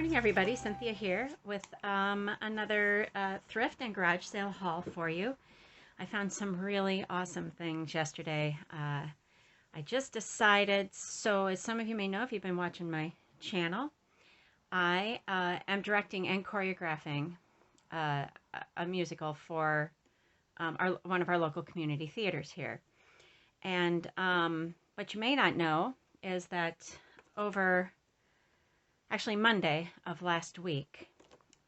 morning, everybody. Cynthia here with another thrift and garage sale haul for you. I found some really awesome things yesterday. I just decided, so as some of you may know if you've been watching my channel, I am directing and choreographing a musical for one of our local community theaters here. And what you may not know is that actually Monday of last week,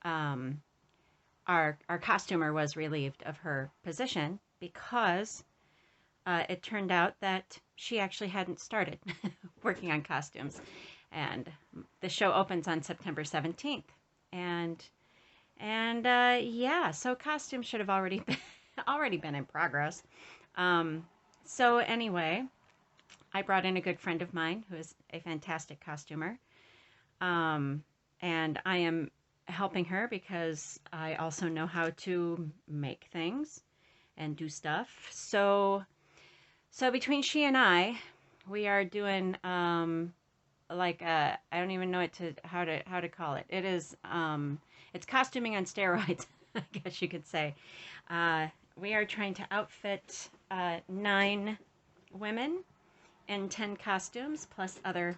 our costumer was relieved of her position because it turned out that she actually hadn't started working on costumes. And the show opens on September 17th. And yeah, so costumes should have already been in progress. So anyway, I brought in a good friend of mine who is a fantastic costumer. And I am helping her because I also know how to make things and do stuff. So between she and I, we are doing I don't even know how to call it. It is it's costuming on steroids, I guess you could say. We are trying to outfit 9 women in 10 costumes plus other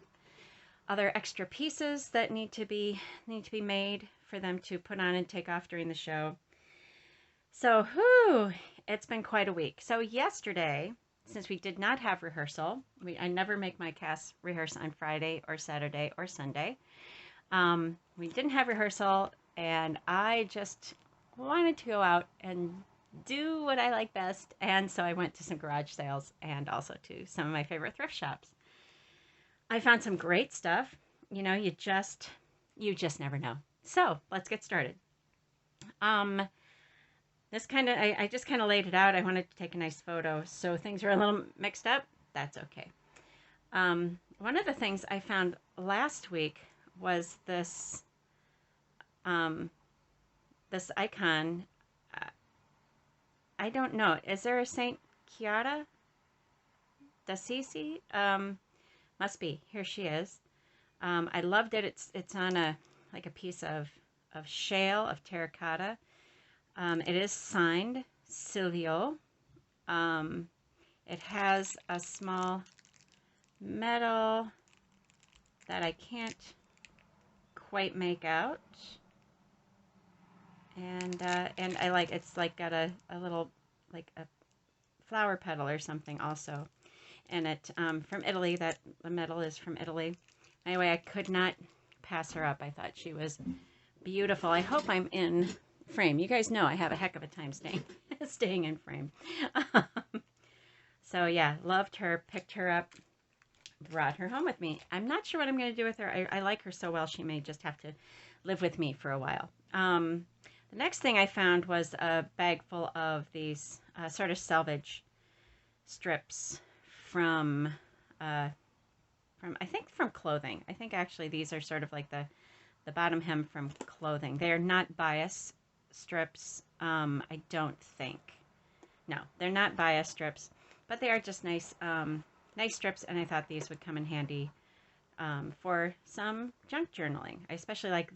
extra pieces that need to be made for them to put on and take off during the show. So, it's been quite a week. So yesterday, since we did not have rehearsal, I never make my cast rehearse on Friday or Saturday or Sunday. We didn't have rehearsal, and I just wanted to go out and do what I like best. And so I went to some garage sales and also to some of my favorite thrift shops. I found some great stuff. You know, you just never know. So let's get started. This I just kind of laid it out. I wanted to take a nice photo, so things are a little mixed up. That's okay. One of the things I found last week was this this icon. I don't know. Is there a Saint Chiara d'Assisi? Must be. Here she is. I loved it. It's on a piece of shale of terracotta. It is signed Silvio. It has a small medal that I can't quite make out. And I like it's got a little a flower petal or something also. And it from Italy. That the medal is from Italy. Anyway, I could not pass her up. I thought she was beautiful. I hope I'm in frame. You guys know I have a heck of a time staying in frame. So yeah, loved her, picked her up, brought her home with me. I'm not sure what I'm going to do with her. I like her so well, she may just have to live with me for a while. The next thing I found was a bag full of these sort of salvage strips from I think from clothing. I think actually these are sort of like the bottom hem from clothing. They are not bias strips. I don't think. No, they're not bias strips, but they are just nice strips, and I thought these would come in handy for some junk journaling. I especially like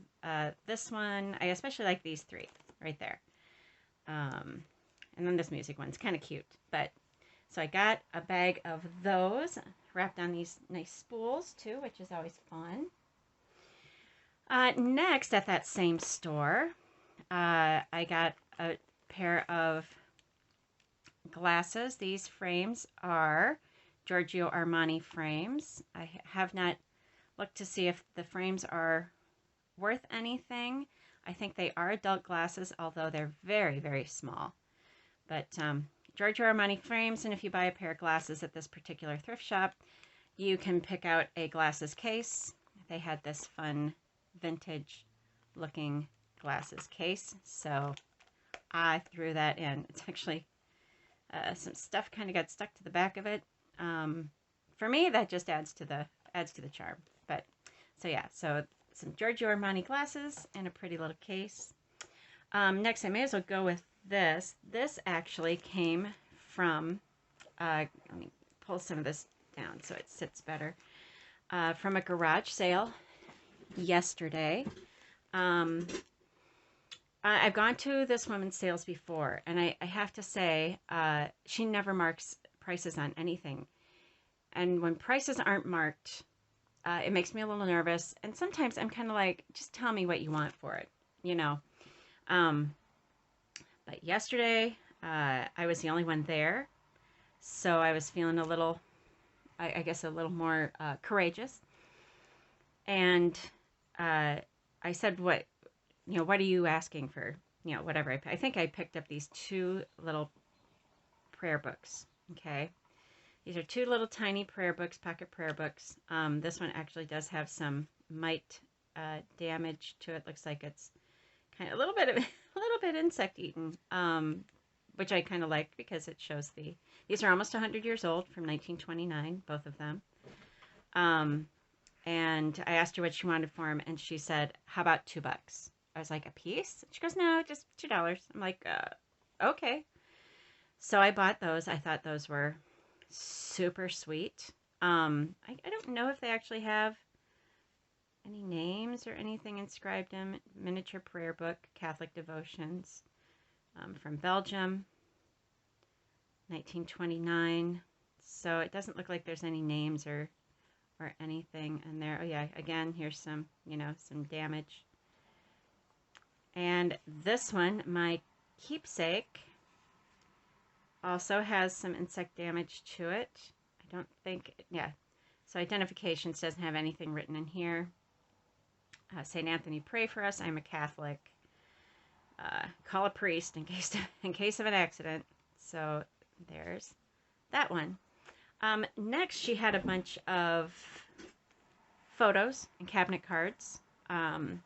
this one. I especially like these 3 right there. And then this music one's kind of cute, but so I got a bag of those wrapped on these nice spools too, which is always fun. Next, at that same store, I got a pair of glasses. These frames are Giorgio Armani frames. I have not looked to see if the frames are worth anything. I think they are adult glasses, although they're very, very small. But Giorgio Armani frames, and if you buy a pair of glasses at this particular thrift shop, you can pick out a glasses case. They had this fun vintage looking glasses case, so I threw that in. It's actually some stuff kind of got stuck to the back of it. For me, that just adds to the charm. But so yeah, so some Giorgio Armani glasses and a pretty little case. Next, I may as well go with this. This actually came from let me pull some of this down so it sits better. From a garage sale yesterday. Um, I've gone to this woman's sales before, and I have to say, she never marks prices on anything. And when prices aren't marked, it makes me a little nervous. And sometimes I'm kind of like, just tell me what you want for it, you know. Um, but yesterday, I was the only one there, so I was feeling a little, I guess, a little more courageous. And I said, what are you asking for? Whatever. I think I picked up these two little prayer books. Okay. These are two little tiny prayer books, pocket prayer books. This one actually does have some mite damage to it. Looks like it's kind of a little bit of a little bit insect eaten, which I kind of like because it shows these are almost 100 years old, from 1929, both of them. And I asked her what she wanted for them, and she said, "How about $2?" I was like, "A piece?" She goes, "No, just $2." I'm like, "Okay." So I bought those. I thought those were super sweet. I don't know if they actually have any names or anything inscribed in them. Miniature prayer book, Catholic devotions, from Belgium, 1929. So it doesn't look like there's any names or anything in there. Oh yeah, again, here's some, some damage. And this one, my keepsake, also has some insect damage to it. I don't think, yeah. So identifications doesn't have anything written in here. St. Anthony, pray for us. I'm a Catholic. Call a priest in case of an accident. So there's that one. Next, she had a bunch of photos and cabinet cards. And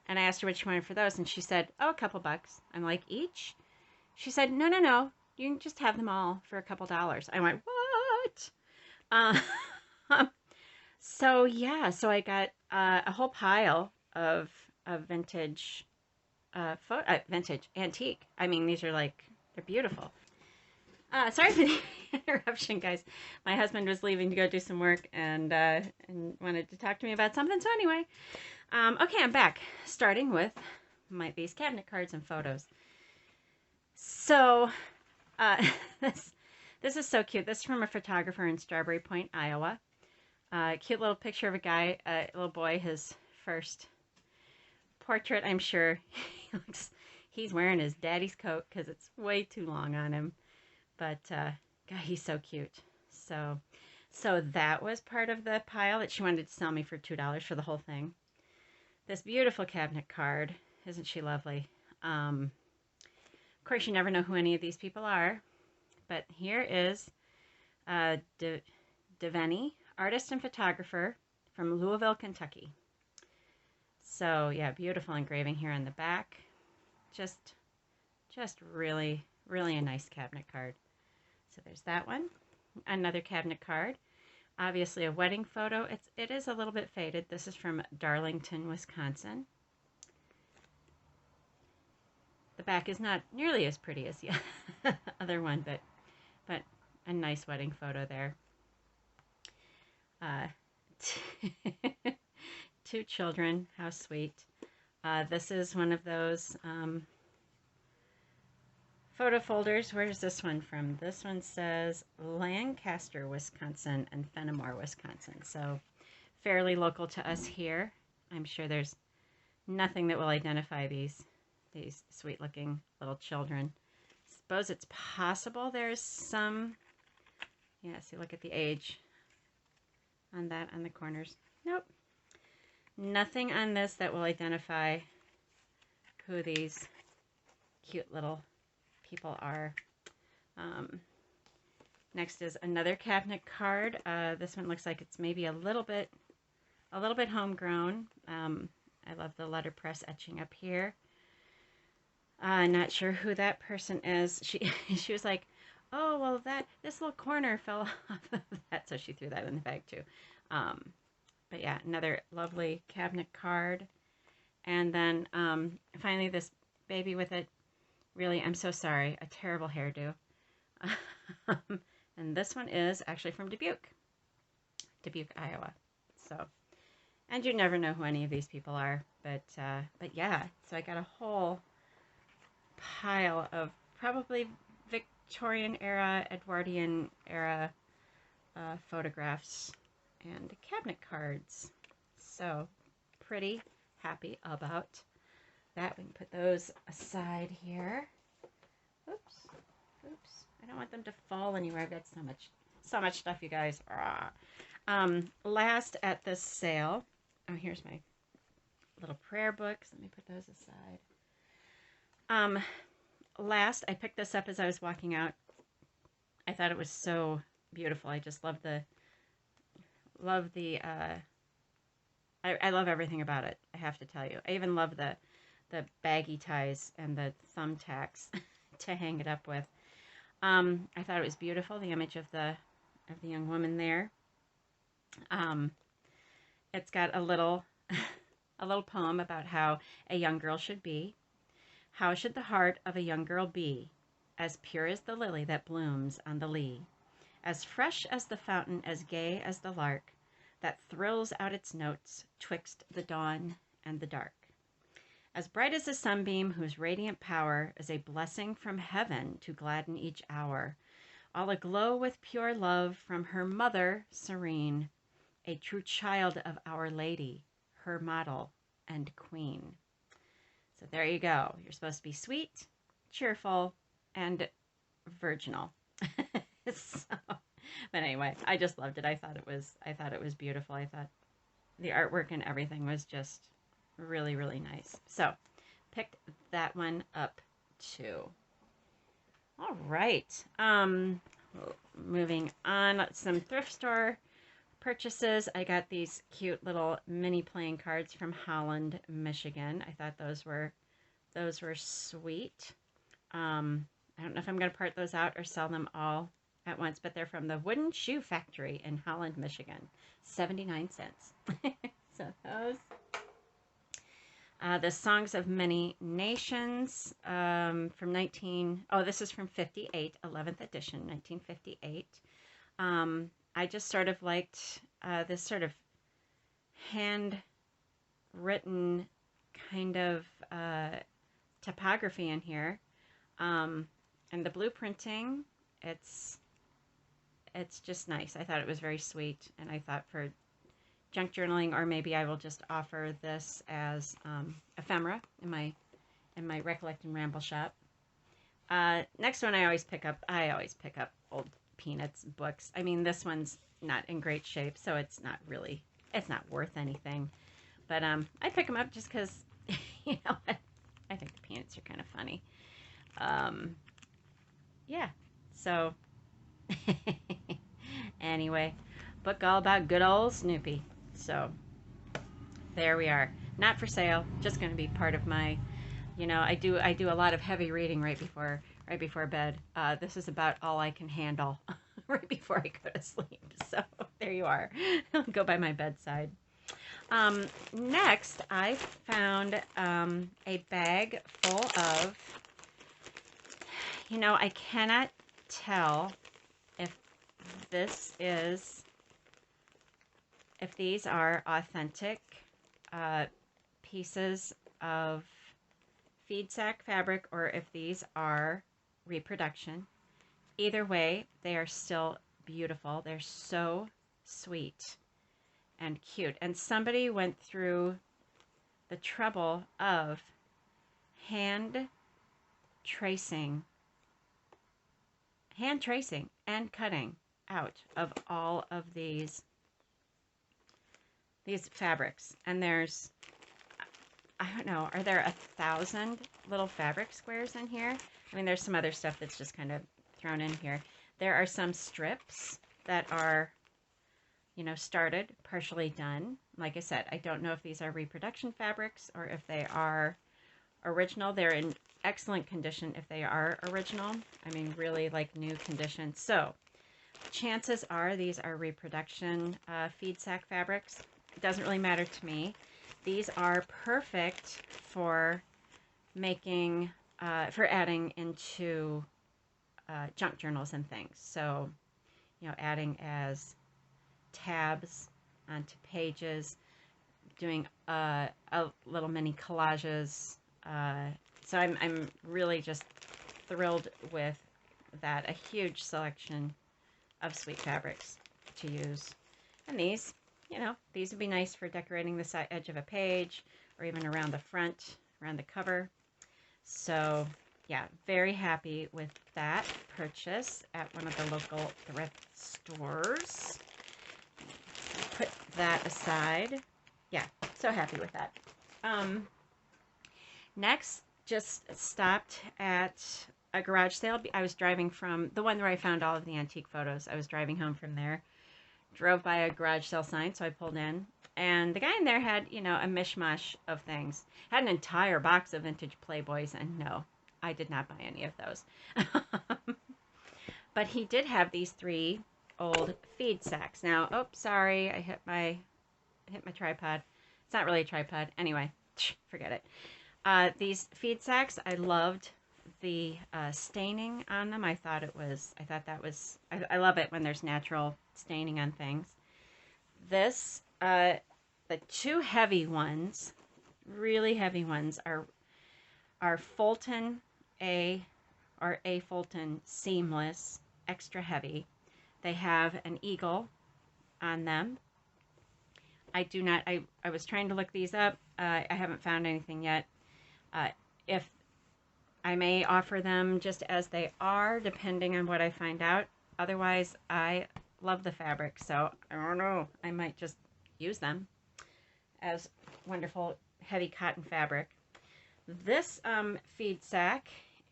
I asked her what she wanted for those, and she said, "Oh, a couple bucks." I'm like, "Each?" She said, No. You can just have them all for a couple dollars." I went, "What?" Uh, so yeah, so I got a whole pile of vintage, vintage antique. I mean, these are like, they're beautiful. Sorry for the interruption, guys. My husband was leaving to go do some work and wanted to talk to me about something. So anyway, okay, I'm back. Starting with these cabinet cards and photos. So this is so cute. This is from a photographer in Strawberry Point, Iowa. Cute little picture of a guy, a little boy, his first portrait. I'm sure he's wearing his daddy's coat because it's way too long on him. But God, he's so cute. So that was part of the pile that she wanted to sell me for $2 for the whole thing. This beautiful cabinet card. Isn't she lovely? Of course, you never know who any of these people are. But here is Devaney, artist and photographer from Louisville, Kentucky. So yeah, beautiful engraving here on the back. Just really, really a nice cabinet card. So there's that one. Another cabinet card. Obviously a wedding photo. It is a little bit faded. This is from Darlington, Wisconsin. The back is not nearly as pretty as the other one, but a nice wedding photo there. Two children, how sweet. This is one of those photo folders. Where's this one from? This one says Lancaster, Wisconsin, and Fenimore, Wisconsin. So fairly local to us here. I'm sure there's nothing that will identify these sweet looking little children. Suppose it's possible there's some, yeah, see, look at the age on that on the corners. Nope. Nothing on this that will identify who these cute little people are. Next is another cabinet card. This one looks like it's maybe a little bit homegrown. I love the letterpress etching up here. Not sure who that person is. She was like, "Oh, well, this little corner fell off of that," so she threw that in the bag too. But yeah, another lovely cabinet card. And then finally this baby with it. Really, I'm so sorry, a terrible hairdo. And this one is actually from Dubuque, Iowa. So, and you never know who any of these people are. But yeah, so I got a whole pile of probably Victorian era, Edwardian era photographs and cabinet cards. So pretty happy about that. We can put those aside here. Oops, oops. I don't want them to fall anywhere. I've got so much stuff, you guys. Last at this sale. Oh, here's my little prayer books. Let me put those aside. Last, I picked this up as I was walking out. I thought it was so beautiful. I just love the I love everything about it, I have to tell you. I even love the baggy ties and the thumbtacks to hang it up with. I thought it was beautiful, the image of the young woman there. It's got a little poem about how a young girl should be. How should the heart of a young girl be? As pure as the lily that blooms on the lea, as fresh as the fountain, as gay as the lark that thrills out its notes twixt the dawn and the dark. As bright as a sunbeam whose radiant power is a blessing from heaven to gladden each hour, all aglow with pure love from her mother serene, a true child of Our Lady, her model and queen. So there you go. You're supposed to be sweet, cheerful, and virginal. But anyway, I just loved it. I thought it was beautiful. I thought the artwork and everything was just really, really nice. So picked that one up too. All right. Moving on, some thrift store purchases. I got these cute little mini playing cards from Holland, Michigan. I thought those were sweet. I don't know if I'm going to part those out or sell them all at once, but they're from the Wooden Shoe Factory in Holland, Michigan. 79 cents. So those. The Songs of Many Nations from this is from 58, 11th edition, 1958. I just sort of liked this sort of handwritten kind of typography in here. And the blueprinting, it's just nice. I thought it was very sweet, and I thought for junk journaling, or maybe I will just offer this as ephemera in my Recollect and Ramble shop. Next one I always pick up old Peanuts books. I mean, this one's not in great shape, so it's not worth anything. But I pick them up just because, you know, I think the Peanuts are kind of funny. Yeah, so anyway, book all about good old Snoopy. So there we are. Not for sale, just going to be part of my, you know, I do a lot of heavy reading right before bed. This is about all I can handle right before I go to sleep. So there you are. I'll go by my bedside. Next, I found a bag full of, you know, I cannot tell if these are authentic pieces of Feedsack fabric or if these are reproduction. Either way, they are still beautiful. They're so sweet and cute. And somebody went through the trouble of hand tracing and cutting out of all of these fabrics. And there's, I don't know, are there 1,000 little fabric squares in here? I mean, there's some other stuff that's just kind of thrown in here. There are some strips that are, you know, started, partially done. Like I said, I don't know if these are reproduction fabrics or if they are original. They're in excellent condition if they are original. I mean, really like new condition. So chances are these are reproduction Feedsack fabrics. It doesn't really matter to me. These are perfect for making, for adding into junk journals and things. So, you know, adding as tabs onto pages, doing a little mini collages. So I'm really just thrilled with that. A huge selection of sweet fabrics to use. And these, these would be nice for decorating the side edge of a page or even around the front, around the cover. So yeah, very happy with that purchase at one of the local thrift stores. Put that aside. Yeah, so happy with that. Next, just stopped at a garage sale. I was driving from the one where I found all of the antique photos. I was driving home from there, drove by a garage sale sign, so I pulled in. And the guy in there had, a mishmash of things. Had an entire box of vintage Playboys, and no, I did not buy any of those. But he did have these 3 old Feedsacks. Now, oh, sorry, I hit my tripod. It's not really a tripod. Anyway, forget it. These Feedsacks, I loved the staining on them. I love it when there's natural staining on things. This, the 2 heavy ones, really heavy ones, are Fulton A Fulton seamless, extra heavy. They have an eagle on them. I was trying to look these up. I haven't found anything yet. If I may offer them just as they are, depending on what I find out. Otherwise, I love the fabric, so I don't know. I might just use them as wonderful heavy cotton fabric. This Feedsack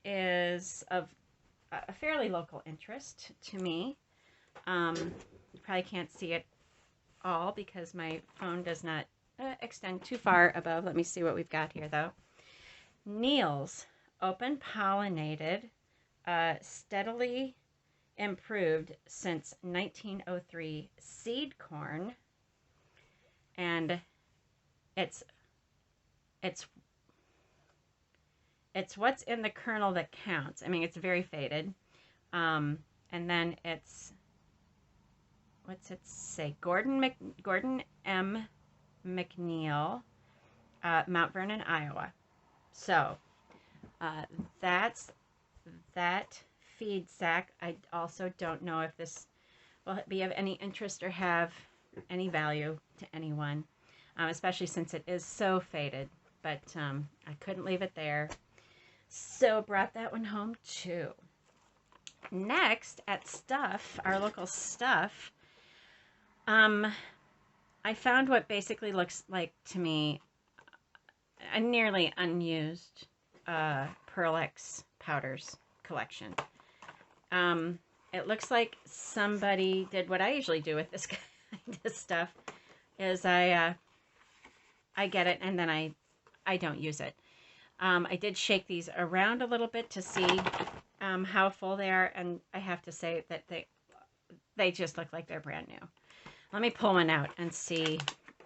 is of a fairly local interest to me. You probably can't see it all because my phone does not extend too far above. Let me see what we've got here, though. Neil's open pollinated, steadily improved since 1903 seed corn, and it's what's in the kernel that counts. I mean, it's very faded. And then it's, what's it say? Gordon M. McNeil, Mount Vernon, Iowa. So that's that Feedsack. I also don't know if this will be of any interest or have any value to anyone, especially since it is so faded. But I couldn't leave it there. So brought that one home too. Next, at Stuff, our local Stuff, I found what basically looks like to me a nearly unused Pearl-X powders collection. It looks like somebody did what I usually do with this kind of stuff, is I get it and then I don't use it. I did shake these around a little bit to see how full they are, and I have to say that they just look like they're brand new. Let me pull one out and see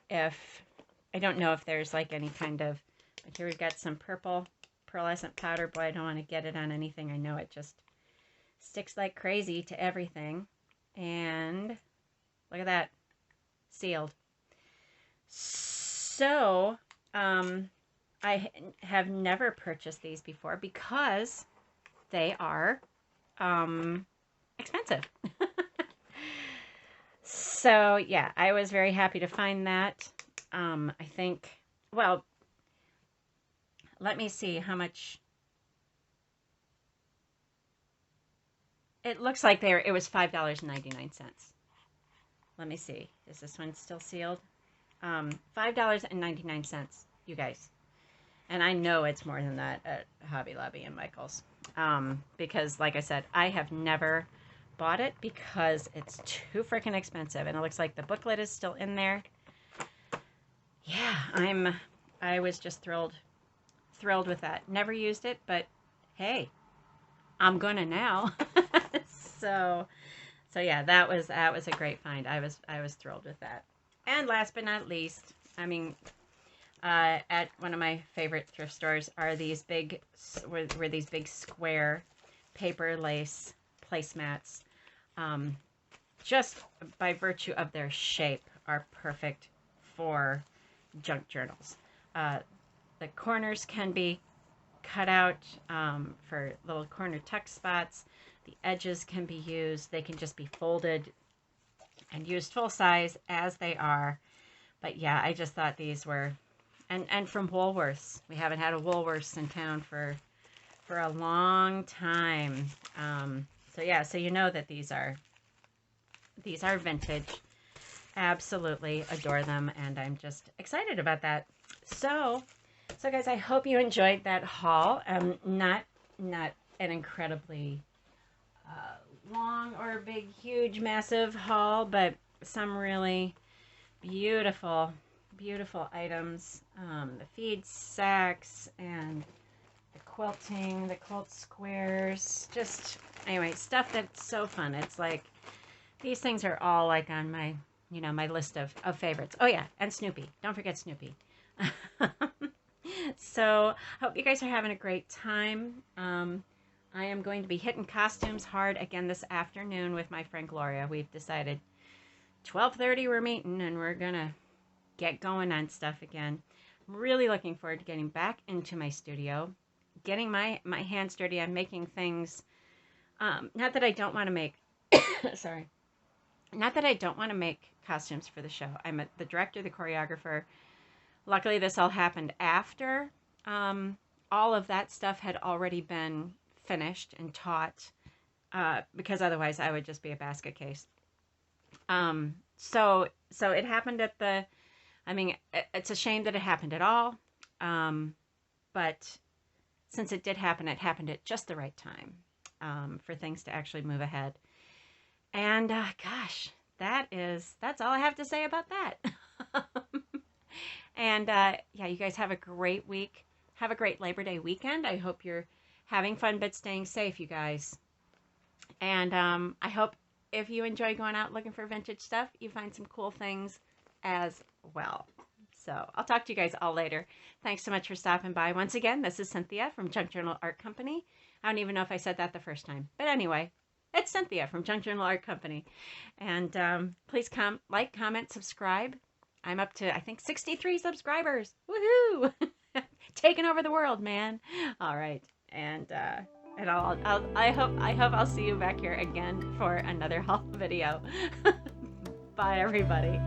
if, I don't know if there's like any kind of, like here we've got some purple pearlescent powder. Boy, I don't want to get it on anything. I know it just sticks like crazy to everything. And look at that, sealed. So, I have never purchased these before because they are expensive. So, yeah, I was very happy to find that. I think, well, let me see how much. It looks like it was $5.99. Let me see. Is this one still sealed? $5.99, you guys. And I know it's more than that at Hobby Lobby and Michael's. Because, like I said, I have never bought it because it's too freaking expensive. And it looks like the booklet is still in there. Yeah, I was just thrilled with that. Never used it, but hey, I'm gonna now. So yeah, that was a great find. I was thrilled with that. And last but not least, I mean, at one of my favorite thrift stores are these big, were these big square paper lace placemats. Just by virtue of their shape, are perfect for junk journals. The corners can be cut out for little corner text spots. The edges can be used. They can just be folded and used full size as they are. But yeah, I just thought these were, and from Woolworths. We haven't had a Woolworths in town for a long time. So yeah, so you know that these are vintage. Absolutely adore them, and I'm just excited about that. So guys, I hope you enjoyed that haul. Not an incredibly long or big, huge, massive haul, but some really beautiful items. The Feedsacks and the quilting, the quilt squares, just anyway, stuff that's so fun. It's like these things are all like on my, my list of favorites. Oh yeah, and Snoopy. Don't forget Snoopy. So, hope you guys are having a great time. I am going to be hitting costumes hard again this afternoon with my friend Gloria. We've decided 12:30 we're meeting, and we're going to get going on stuff again. I'm really looking forward to getting back into my studio, getting my hands dirty on making things. Not that I don't want to make, sorry. Not that I don't want to make costumes for the show. I'm the director, the choreographer. Luckily, this all happened after all of that stuff had already been finished and taught, because otherwise I would just be a basket case. So it happened at the, I mean, it's a shame that it happened at all, but since it did happen, it happened at just the right time for things to actually move ahead. And gosh, that's all I have to say about that. And yeah, you guys have a great week. Have a great Labor Day weekend. I hope you're having fun but staying safe, you guys. And I hope if you enjoy going out looking for vintage stuff, you find some cool things as well. So I'll talk to you guys all later. Thanks so much for stopping by. Once again, this is Cynthia from Junk Journal Art Company. I don't even know if I said that the first time. But anyway, it's Cynthia from Junk Journal Art Company. And please like, comment, subscribe. I'm up to, I think, 63 subscribers. Woohoo! Taking over the world, man. All right. And I hope I'll see you back here again for another haul video. Bye, everybody.